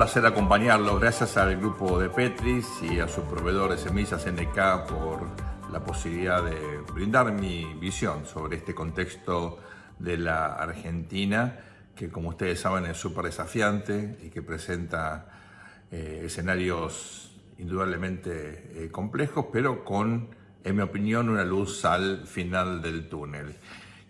placer acompañarlos. Gracias al grupo de Petris y a su proveedor de semillas NK por la posibilidad de brindar mi visión sobre este contexto de la Argentina, que como ustedes saben es súper desafiante y que presenta escenarios indudablemente complejos, pero con, en mi opinión, una luz al final del túnel.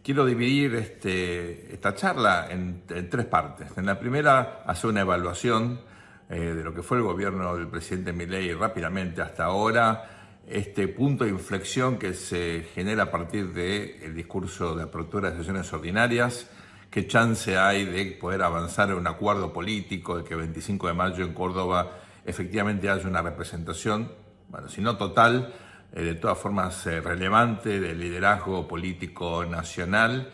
Quiero dividir esta charla en tres partes. En la primera, hacer una evaluación de lo que fue el gobierno del presidente Milei rápidamente hasta ahora, este punto de inflexión que se genera a partir del discurso de apertura de sesiones ordinarias, qué chance hay de poder avanzar en un acuerdo político, de que el 25 de mayo en Córdoba efectivamente haya una representación, bueno, si no total, de todas formas relevante del liderazgo político nacional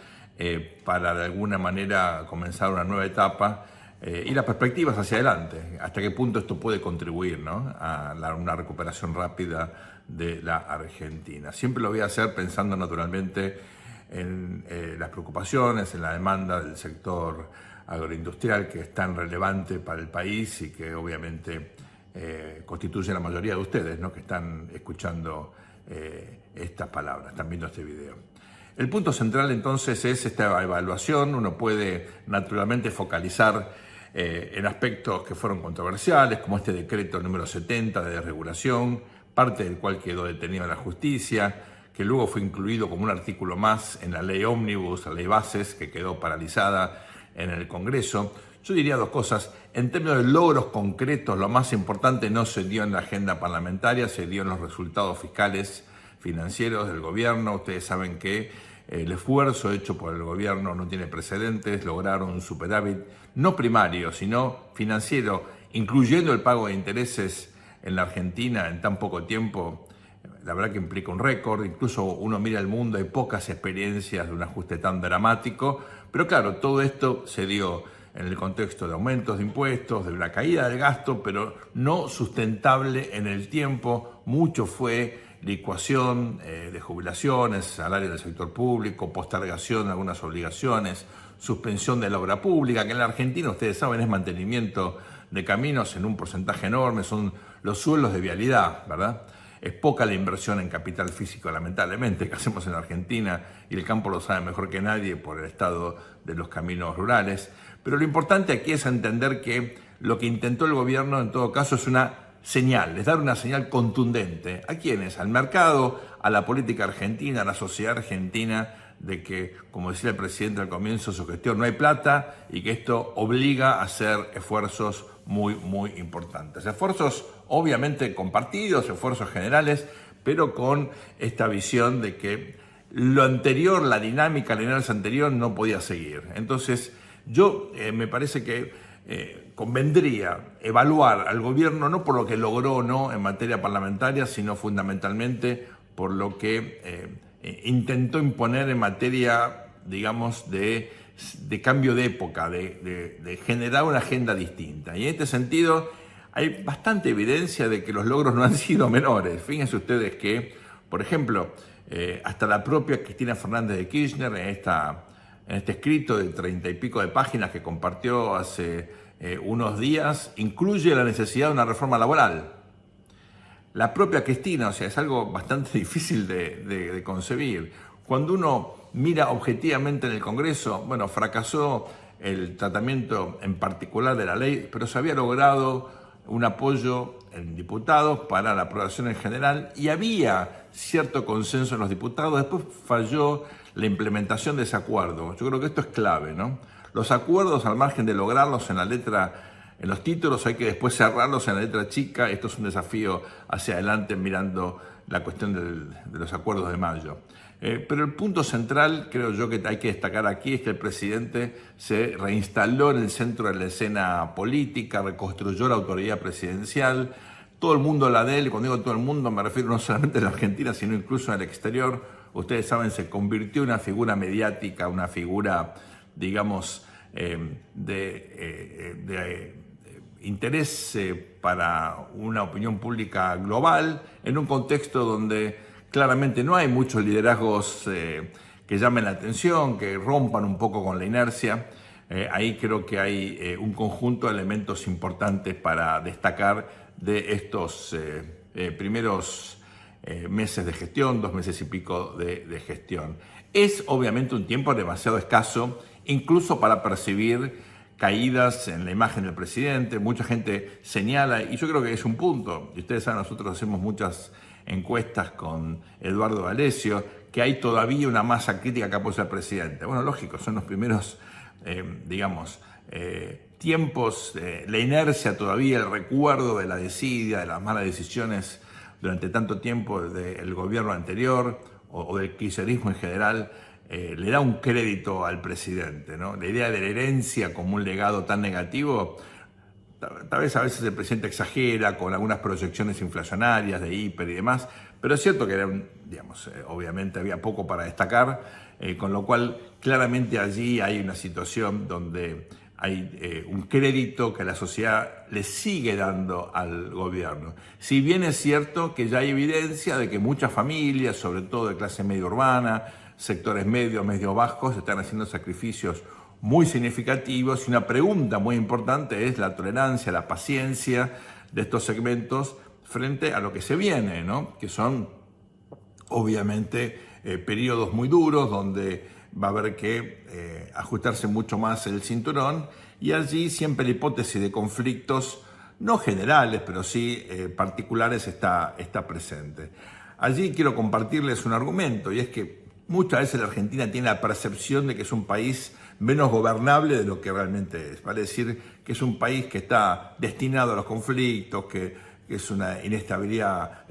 para de alguna manera comenzar una nueva etapa y las perspectivas hacia adelante, hasta qué punto esto puede contribuir, ¿no?, a una recuperación rápida de la Argentina. Siempre lo voy a hacer pensando naturalmente en las preocupaciones, en la demanda del sector agroindustrial, que es tan relevante para el país y que obviamente constituye la mayoría de ustedes, ¿no?, que están escuchando estas palabras, están viendo este video. El punto central entonces es esta evaluación. Uno puede naturalmente focalizar en aspectos que fueron controversiales, como este decreto número 70 de desregulación, parte del cual quedó detenido en la justicia, que luego fue incluido como un artículo más en la ley ómnibus, la ley bases, que quedó paralizada en el Congreso. Yo diría dos cosas. En términos de logros concretos, lo más importante no se dio en la agenda parlamentaria, se dio en los resultados fiscales financieros del gobierno. Ustedes saben que el esfuerzo hecho por el gobierno no tiene precedentes. Lograron un superávit no primario, sino financiero, incluyendo el pago de intereses en la Argentina en tan poco tiempo. La verdad que implica un récord. Incluso uno mira el mundo, hay pocas experiencias de un ajuste tan dramático. Pero claro, todo esto se dio en el contexto de aumentos de impuestos, de una caída del gasto, pero no sustentable en el tiempo. Mucho fue licuación de jubilaciones, salarios del sector público, postergación de algunas obligaciones, suspensión de la obra pública, que en la Argentina, ustedes saben, es mantenimiento de caminos en un porcentaje enorme, son los suelos de vialidad, ¿verdad? Es poca la inversión en capital físico, lamentablemente, que hacemos en Argentina, y el campo lo sabe mejor que nadie por el estado de los caminos rurales. Pero lo importante aquí es entender que lo que intentó el gobierno, en todo caso, es una señal, es dar una señal contundente. ¿A quiénes? Al mercado, a la política argentina, a la sociedad argentina, de que, como decía el presidente al comienzo de su gestión, no hay plata y que esto obliga a hacer esfuerzos muy, muy importantes. Esfuerzos obviamente compartidos, esfuerzos generales, pero con esta visión de que lo anterior, la dinámica lineal anterior no podía seguir. Entonces, yo me parece que convendría evaluar al gobierno no por lo que logró o no en materia parlamentaria, sino fundamentalmente por lo que intentó imponer en materia, digamos, de cambio de época, de generar una agenda distinta. Y en este sentido hay bastante evidencia de que los logros no han sido menores. Fíjense ustedes que, por ejemplo, hasta la propia Cristina Fernández de Kirchner, en este escrito de 30 y pico de páginas que compartió hace unos días, incluye la necesidad de una reforma laboral. La propia Cristina, o sea, es algo bastante difícil de concebir. Cuando uno mira objetivamente en el Congreso, bueno, fracasó el tratamiento en particular de la ley, pero se había logrado un apoyo en diputados para la aprobación en general y había cierto consenso en los diputados. Después falló la implementación de ese acuerdo. Yo creo que esto es clave, ¿no? Los acuerdos, al margen de lograrlos en la letra, en los títulos, hay que después cerrarlos en la letra chica. Esto es un desafío hacia adelante mirando la cuestión de los acuerdos de mayo. Pero el punto central, creo yo, que hay que destacar aquí es que el presidente se reinstaló en el centro de la escena política, reconstruyó la autoridad presidencial. Todo el mundo la de él, cuando digo todo el mundo me refiero no solamente en la Argentina, sino incluso en el exterior. Ustedes saben, se convirtió en una figura mediática, una figura, digamos, de interés para una opinión pública global, en un contexto donde claramente no hay muchos liderazgos que llamen la atención, que rompan un poco con la inercia, Ahí creo que hay un conjunto de elementos importantes para destacar de estos primeros meses de gestión, 2 meses y pico de gestión. Es obviamente un tiempo demasiado escaso, incluso para percibir caídas en la imagen del presidente. Mucha gente señala, y yo creo que es un punto, y ustedes saben, nosotros hacemos muchas encuestas con Eduardo D'Alessio, que hay todavía una masa crítica que apoya al presidente. Bueno, lógico, son los primeros, tiempos, la inercia todavía, el recuerdo de la desidia, de las malas decisiones durante tanto tiempo del gobierno anterior o del kirchnerismo en general, le da un crédito al presidente, ¿no? La idea de la herencia como un legado tan negativo, tal vez a veces el presidente exagera con algunas proyecciones inflacionarias de hiper y demás, pero es cierto que era obviamente había poco para destacar, con lo cual claramente allí hay una situación donde hay un crédito que la sociedad le sigue dando al gobierno. Si bien es cierto que ya hay evidencia de que muchas familias, sobre todo de clase media urbana, sectores medios, medio bajos, están haciendo sacrificios muy significativos, y una pregunta muy importante es la tolerancia, la paciencia de estos segmentos frente a lo que se viene, ¿no? Que son obviamente periodos muy duros donde va a haber que ajustarse mucho más el cinturón, y allí siempre la hipótesis de conflictos, no generales, pero sí particulares, está presente. Allí quiero compartirles un argumento, y es que muchas veces la Argentina tiene la percepción de que es un país menos gobernable de lo que realmente es. Vale decir que es un país que está destinado a los conflictos, que es una inestabilidad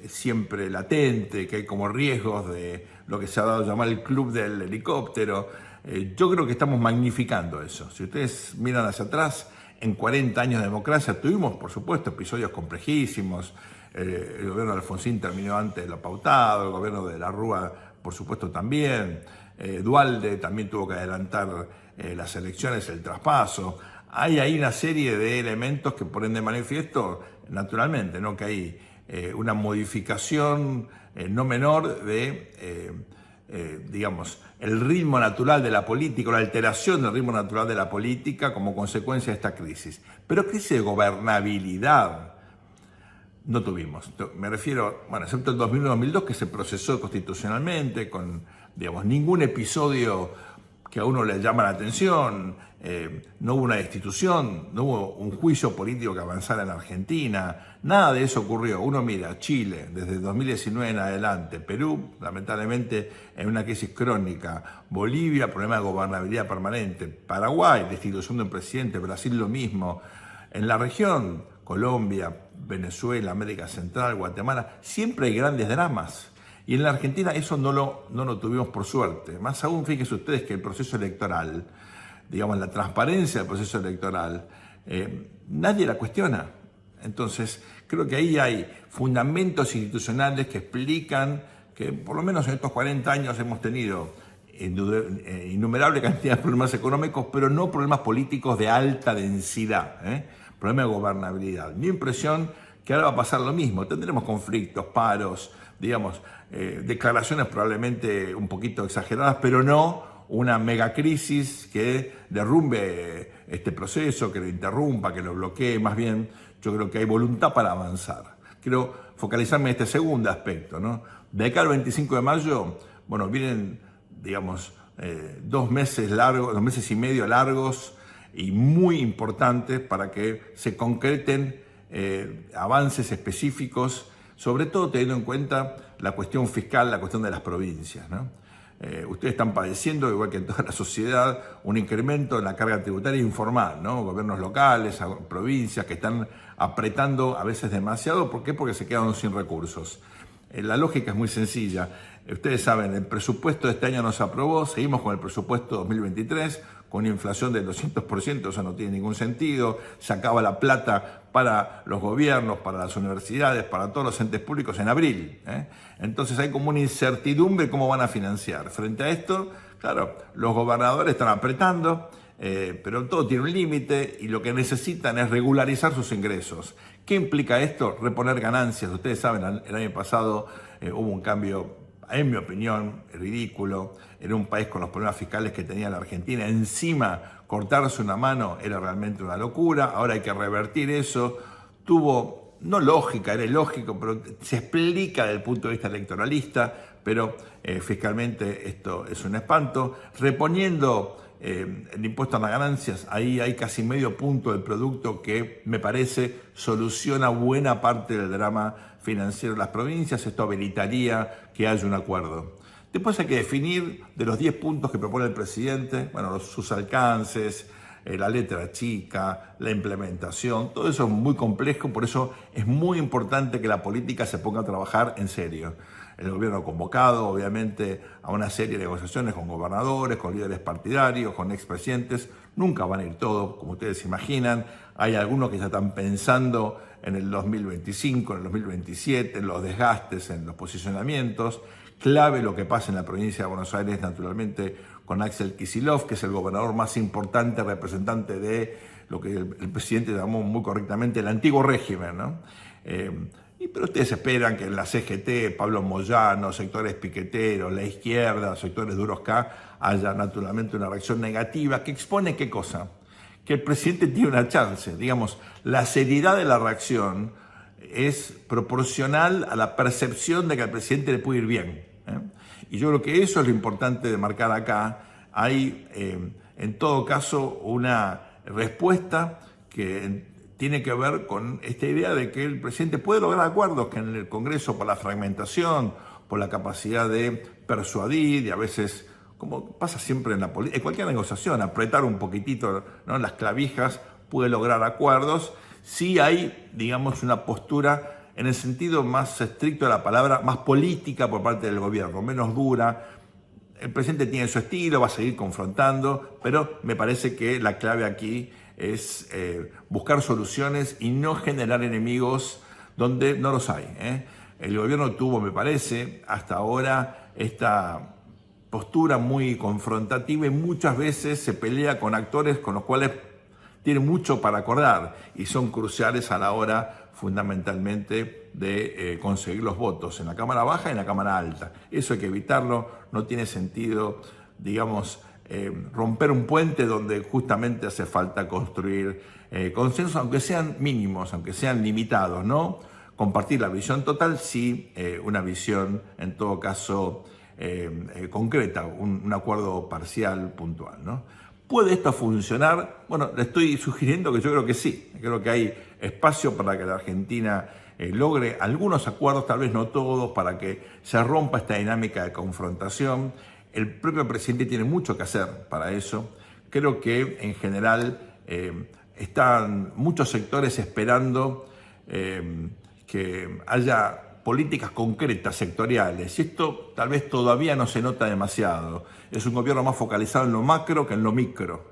siempre latente, que hay como riesgos de lo que se ha dado a llamar el club del helicóptero. Yo creo que estamos magnificando eso. Si ustedes miran hacia atrás, en 40 años de democracia tuvimos, por supuesto, episodios complejísimos. El gobierno de Alfonsín terminó antes de lo pautado, el gobierno de la Rúa, por supuesto, también. Duhalde también tuvo que adelantar las elecciones, el traspaso. Hay ahí una serie de elementos que ponen de manifiesto, naturalmente, ¿no? Que hay una modificación no menor de, el ritmo natural de la política, o la alteración del ritmo natural de la política como consecuencia de esta crisis. Pero crisis de gobernabilidad no tuvimos. Me refiero, excepto el 2001-2002, que se procesó constitucionalmente con, ningún episodio que a uno le llama la atención, no hubo una destitución, no hubo un juicio político que avanzara en Argentina, nada de eso ocurrió. Uno mira Chile, desde 2019 en adelante, Perú, lamentablemente en una crisis crónica, Bolivia, problema de gobernabilidad permanente, Paraguay, destitución de un presidente, Brasil lo mismo, en la región, Colombia, Venezuela, América Central, Guatemala, siempre hay grandes dramas. Y en la Argentina eso no lo tuvimos, por suerte. Más aún, fíjense ustedes que el proceso electoral, la transparencia del proceso electoral, nadie la cuestiona. Entonces, creo que ahí hay fundamentos institucionales que explican que por lo menos en estos 40 años hemos tenido innumerable cantidad de problemas económicos, pero no problemas políticos de alta densidad, problema de gobernabilidad. Mi impresión que ahora va a pasar lo mismo. Tendremos conflictos, paros, declaraciones probablemente un poquito exageradas, pero no una megacrisis que derrumbe este proceso, que lo interrumpa, que lo bloquee. Más bien, yo creo que hay voluntad para avanzar. Quiero focalizarme en este segundo aspecto, ¿no? De acá al 25 de mayo, vienen, 2 meses largos, 2 meses y medio largos y muy importantes para que se concreten avances específicos, sobre todo teniendo en cuenta la cuestión fiscal, la cuestión de las provincias, ¿no? Ustedes están padeciendo, igual que en toda la sociedad, un incremento en la carga tributaria informal, ¿no? Gobiernos locales, provincias que están apretando a veces demasiado. ¿Por qué? Porque se quedan sin recursos. La lógica es muy sencilla. Ustedes saben, el presupuesto de este año no se aprobó, seguimos con el presupuesto 2023, con una inflación del 200%, eso no tiene ningún sentido. Se acaba la plata para los gobiernos, para las universidades, para todos los entes públicos en abril, Entonces hay como una incertidumbre cómo van a financiar. Frente a esto, claro, los gobernadores están apretando, pero todo tiene un límite y lo que necesitan es regularizar sus ingresos. ¿Qué implica esto? Reponer ganancias. Ustedes saben, el año pasado hubo un cambio en mi opinión, ridículo. Era un país con los problemas fiscales que tenía la Argentina. Encima, cortarse una mano era realmente una locura. Ahora hay que revertir eso. Tuvo, no lógica, era ilógico, pero se explica desde el punto de vista electoralista, pero fiscalmente esto es un espanto. Reponiendo el impuesto a las ganancias, ahí hay casi medio punto del producto que me parece soluciona buena parte del drama financiero de las provincias. Esto habilitaría que haya un acuerdo. Después hay que definir de los 10 puntos que propone el presidente, bueno, sus alcances, la letra chica, la implementación, todo eso es muy complejo, por eso es muy importante que la política se ponga a trabajar en serio. El gobierno ha convocado, obviamente, a una serie de negociaciones con gobernadores, con líderes partidarios, con expresidentes. Nunca van a ir todos, como ustedes imaginan. Hay algunos que ya están pensando en el 2025, en el 2027, en los desgastes, en los posicionamientos. Clave lo que pasa en la provincia de Buenos Aires, naturalmente, con Axel Kicillof, que es el gobernador más importante representante de lo que el presidente llamó muy correctamente el antiguo régimen, ¿no? Pero ustedes esperan que en la CGT, Pablo Moyano, sectores piqueteros, la izquierda, sectores duros K, haya naturalmente una reacción negativa que expone ¿qué cosa? Que el presidente tiene una chance. Digamos, la seriedad de la reacción es proporcional a la percepción de que al presidente le puede ir bien. Y yo creo que eso es lo importante de marcar acá. Hay, en todo caso, una respuesta que tiene que ver con esta idea de que el presidente puede lograr acuerdos, que en el Congreso, por la fragmentación, por la capacidad de persuadir y a veces, como pasa siempre en la política, en cualquier negociación, apretar un poquitito, ¿no?, las clavijas, puede lograr acuerdos. Sí hay, digamos, una postura en el sentido más estricto de la palabra, más política por parte del gobierno, menos dura. El presidente tiene su estilo, va a seguir confrontando, pero me parece que la clave aquí es buscar soluciones y no generar enemigos donde no los hay. El gobierno tuvo, me parece, hasta ahora esta postura muy confrontativa y muchas veces se pelea con actores con los cuales tiene mucho para acordar y son cruciales a la hora fundamentalmente de conseguir los votos en la Cámara Baja y en la Cámara Alta. Eso hay que evitarlo, no tiene sentido, digamos, romper un puente donde justamente hace falta construir consensos, aunque sean mínimos, aunque sean limitados, ¿no? Compartir la visión total, sí, una visión en todo caso concreta, un acuerdo parcial, puntual, ¿no? ¿Puede esto funcionar? Bueno, le estoy sugiriendo que yo creo que sí. Creo que hay espacio para que la Argentina logre algunos acuerdos, tal vez no todos, para que se rompa esta dinámica de confrontación. El propio presidente tiene mucho que hacer para eso. Creo que en general están muchos sectores esperando que haya políticas concretas, sectoriales, y esto tal vez todavía no se nota demasiado. Es un gobierno más focalizado en lo macro que en lo micro.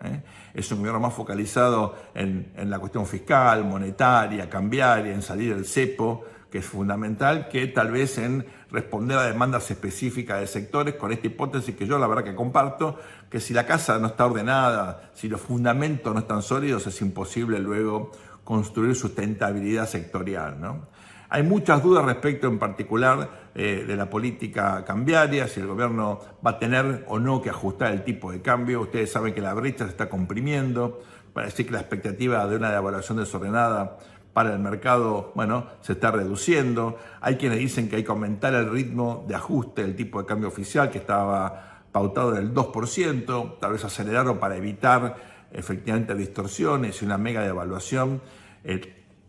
Es un gobierno más focalizado en la cuestión fiscal, monetaria, cambiaria, en salir del cepo, que es fundamental, que tal vez en responder a demandas específicas de sectores, con esta hipótesis que yo la verdad que comparto, que si la casa no está ordenada, si los fundamentos no están sólidos, es imposible luego construir sustentabilidad sectorial, ¿no? Hay muchas dudas respecto en particular de la política cambiaria, si el gobierno va a tener o no que ajustar el tipo de cambio. Ustedes saben que la brecha se está comprimiendo, parece que la expectativa de una devaluación desordenada para el mercado, bueno, se está reduciendo. Hay quienes dicen que hay que aumentar el ritmo de ajuste del tipo de cambio oficial, que estaba pautado en el 2%, tal vez acelerarlo para evitar efectivamente distorsiones y una mega devaluación.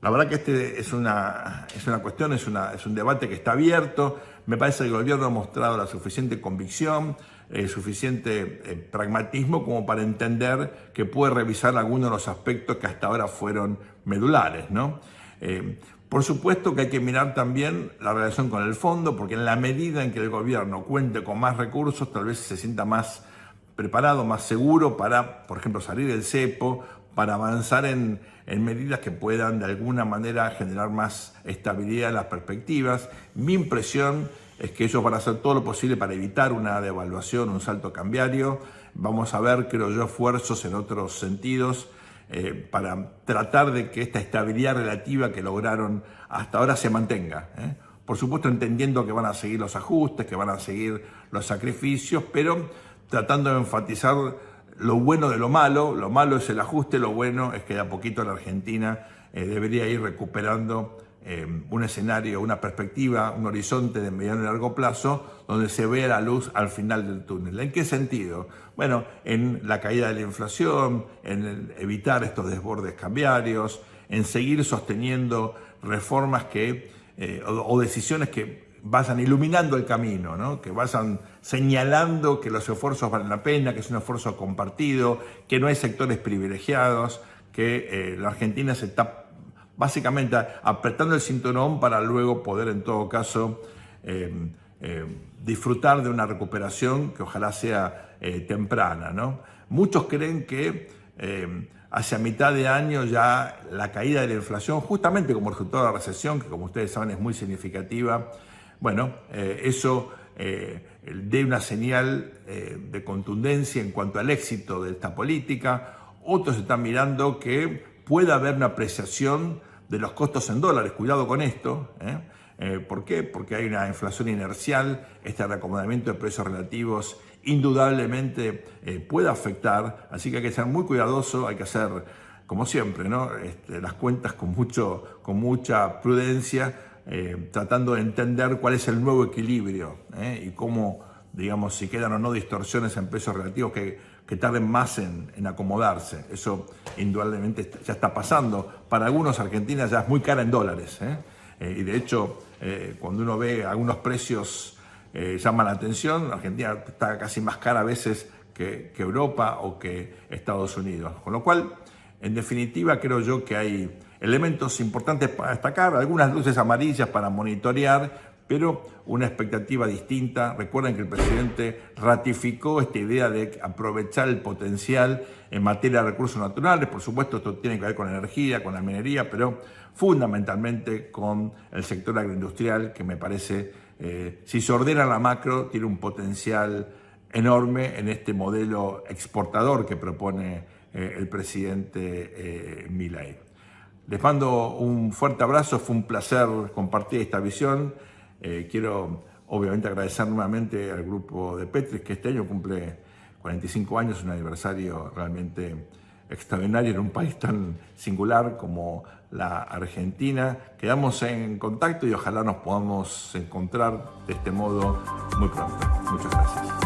La verdad que este es una cuestión, es un debate que está abierto. Me parece que el gobierno ha mostrado la suficiente convicción, suficiente pragmatismo como para entender que puede revisar algunos de los aspectos que hasta ahora fueron medulares, ¿no? Por supuesto que hay que mirar también la relación con el fondo, porque en la medida en que el gobierno cuente con más recursos, tal vez se sienta más preparado, más seguro para, por ejemplo, salir del cepo, para avanzar en medidas que puedan de alguna manera generar más estabilidad en las perspectivas. Mi impresión es que ellos van a hacer todo lo posible para evitar una devaluación, un salto cambiario. Vamos a ver, creo yo, esfuerzos en otros sentidos para tratar de que esta estabilidad relativa que lograron hasta ahora se mantenga. por supuesto entendiendo que van a seguir los ajustes, que van a seguir los sacrificios, pero tratando de enfatizar lo bueno de lo malo. Lo malo es el ajuste, lo bueno es que de a poquito la Argentina debería ir recuperando un escenario, una perspectiva, un horizonte de mediano y largo plazo donde se vea la luz al final del túnel. ¿En qué sentido? Bueno, en la caída de la inflación, en evitar estos desbordes cambiarios, en seguir sosteniendo reformas o decisiones que vayan iluminando el camino, ¿no? Que vayan señalando que los esfuerzos valen la pena, que es un esfuerzo compartido, que no hay sectores privilegiados, que la Argentina se está básicamente apretando el cinturón para luego poder en todo caso disfrutar de una recuperación que ojalá sea temprana, ¿no? Muchos creen que hacia mitad de año ya la caída de la inflación, justamente como resultado de la recesión, que como ustedes saben es muy significativa, bueno, eso dé una señal de contundencia en cuanto al éxito de esta política. Otros están mirando que puede haber una apreciación de los costos en dólares. Cuidado con esto. ¿Por qué? Porque hay una inflación inercial. Este reacomodamiento de precios relativos indudablemente puede afectar. Así que hay que ser muy cuidadoso, hay que hacer, como siempre, ¿no? Las cuentas con mucha prudencia, tratando de entender cuál es el nuevo equilibrio y cómo, digamos, si quedan o no distorsiones en precios relativos que tarden más en acomodarse. Eso indudablemente ya está pasando. Para algunos Argentina ya es muy cara en dólares. Y de hecho, cuando uno ve algunos precios llama la atención. Argentina está casi más cara a veces que Europa o que Estados Unidos. Con lo cual, en definitiva, creo yo que hay elementos importantes para destacar, algunas luces amarillas para monitorear, pero una expectativa distinta. Recuerden que el presidente ratificó esta idea de aprovechar el potencial en materia de recursos naturales. Por supuesto, esto tiene que ver con energía, con la minería, pero fundamentalmente con el sector agroindustrial, que me parece, si se ordena la macro, tiene un potencial enorme en este modelo exportador que propone el presidente Milei. Les mando un fuerte abrazo, fue un placer compartir esta visión. Quiero obviamente agradecer nuevamente al grupo de Petris, que este año cumple 45 años, un aniversario realmente extraordinario en un país tan singular como la Argentina. Quedamos en contacto y ojalá nos podamos encontrar de este modo muy pronto. Muchas gracias.